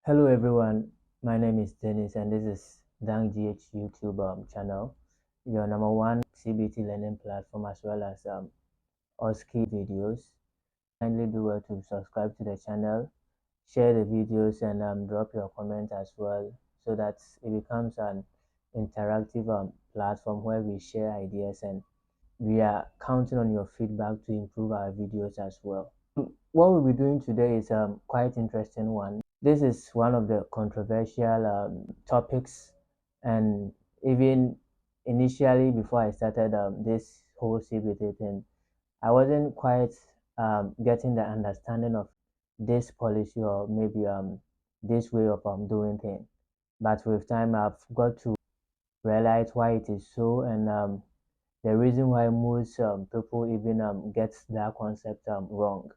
Hello everyone, my name is Dennis and this is DangGH YouTube channel, your number one CBT learning platform as well as OSCE videos. Kindly do well to subscribe to the channel, share the videos and drop your comment as well so that it becomes an interactive platform where we share ideas and we are counting on your feedback to improve our videos as well. What we'll be doing today is quite interesting one. This is one of the controversial topics, and even initially before I started this whole CBT thing, I wasn't quite getting the understanding of this policy or maybe this way of doing things. But with time, I've got to realize why it is so, and the reason why most people even get that concept wrong.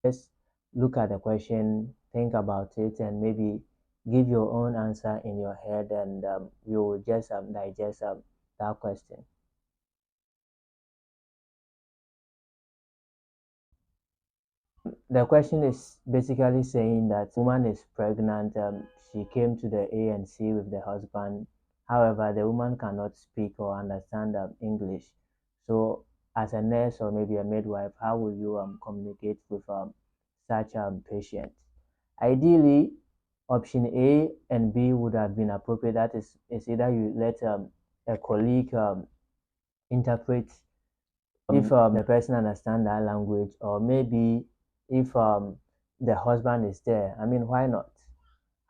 Let's look at the question, think about it, and maybe give your own answer in your head, and we will just digest that question. The question is basically saying that woman is pregnant. She came to the ANC with the husband. However, the woman cannot speak or understand English. So, as a nurse or maybe a midwife, how will you communicate with such patient? Ideally, option A and B would have been appropriate. That is either you let a colleague interpret if the person understand that language, or maybe if the husband is there. I mean, why not?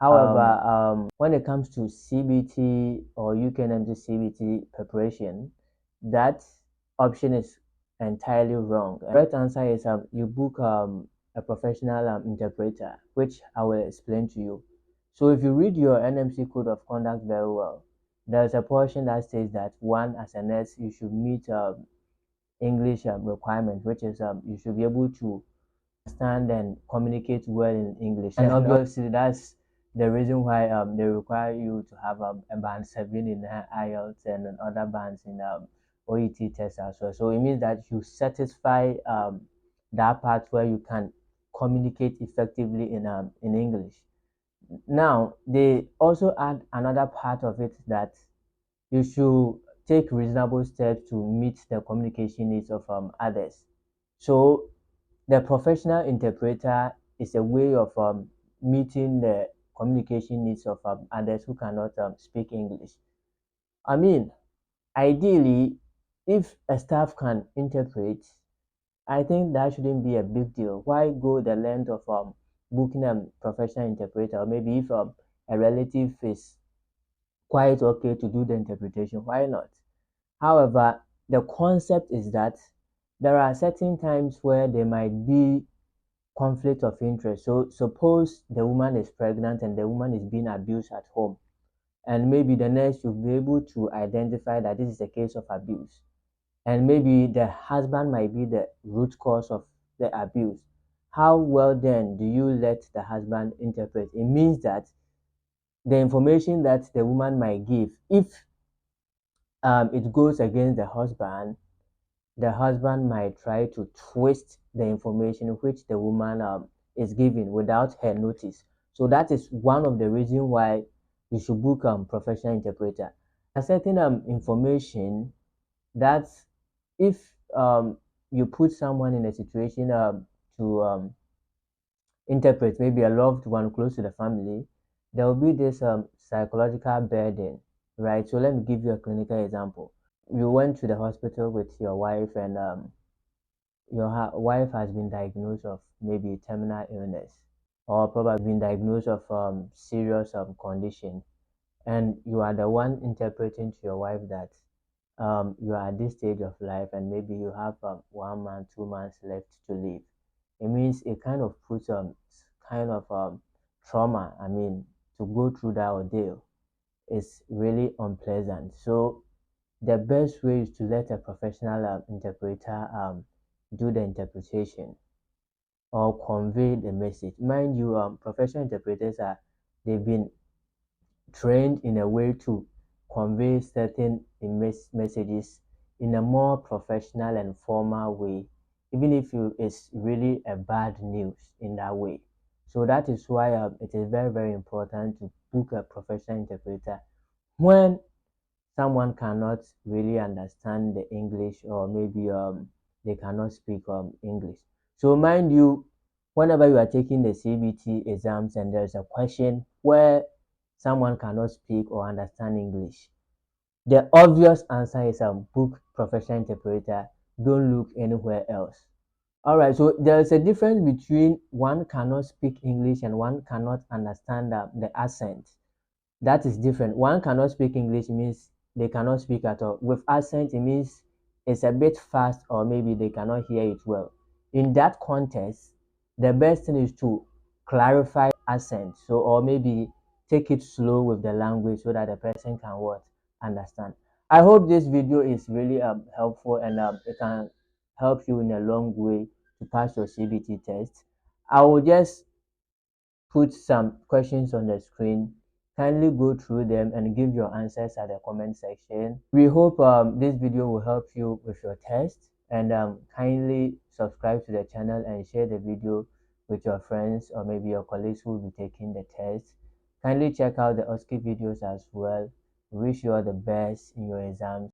However, when it comes to CBT or UKNMG CBT preparation, that option is entirely wrong. The correct answer is you book a professional interpreter, which I will explain to you. So if you read your NMC code of conduct very well, there's a portion that says that one, as a nurse, you should meet English requirement, which is you should be able to understand and communicate well in English. And obviously, that's the reason why they require you to have a band 7 in IELTS and other bands in OET test as well. So it means that you satisfy that part where you can communicate effectively in English. Now, they also add another part of it that you should take reasonable steps to meet the communication needs of others. So the professional interpreter is a way of meeting the communication needs of others who cannot speak English. I mean, ideally, if a staff can interpret, I think that shouldn't be a big deal. Why go the length of booking a professional interpreter? Or maybe if a relative is quite okay to do the interpretation, why not? However, the concept is that there are certain times where there might be conflict of interest. So suppose the woman is pregnant and the woman is being abused at home, and maybe the nurse should be able to identify that this is a case of abuse, and maybe the husband might be the root cause of the abuse. How well then do you let the husband interpret? It means that the information that the woman might give, if it goes against the husband might try to twist the information which the woman is giving without her notice. So that is one of the reasons why you should book professional interpreter. A certain information that if you put someone in a situation to interpret, maybe a loved one close to the family, there will be this psychological burden, right? So let me give you a clinical example. You went to the hospital with your wife, and your wife has been diagnosed of maybe terminal illness, or probably been diagnosed of serious condition, and you are the one interpreting to your wife that you are at this stage of life and maybe you have 1 month 2 months left to live. It means it kind of puts kind of trauma, I mean, to go through that ordeal is really unpleasant. So the best way is to let a professional interpreter do the interpretation or convey the message. Mind you, professional interpreters they've been trained in a way to convey certain messages in a more professional and formal way, even if it's really a bad news in that way. So that is why it is very, very important to book a professional interpreter when someone cannot really understand the English, or maybe they cannot speak English. So mind you, whenever you are taking the CBT exams and there's a question where someone cannot speak or understand English, the obvious answer is book professional interpreter. Don't look anywhere else. All right, so there's a difference between one cannot speak English and one cannot understand the accent. That is different. One cannot speak English means they cannot speak at all. With accent, it means it's a bit fast, or maybe they cannot hear it well. In that context, the best thing is to clarify accent. So, or maybe take it slow with the language so that the person can what understand. I hope this video is really helpful, and it can help you in a long way to pass your CBT test. I will just put some questions on the screen. Kindly go through them and give your answers at the comment section. We hope this video will help you with your test, and kindly subscribe to the channel and share the video with your friends or maybe your colleagues who will be taking the test. Kindly check out the OSCE videos as well. Wish you all the best in your exams.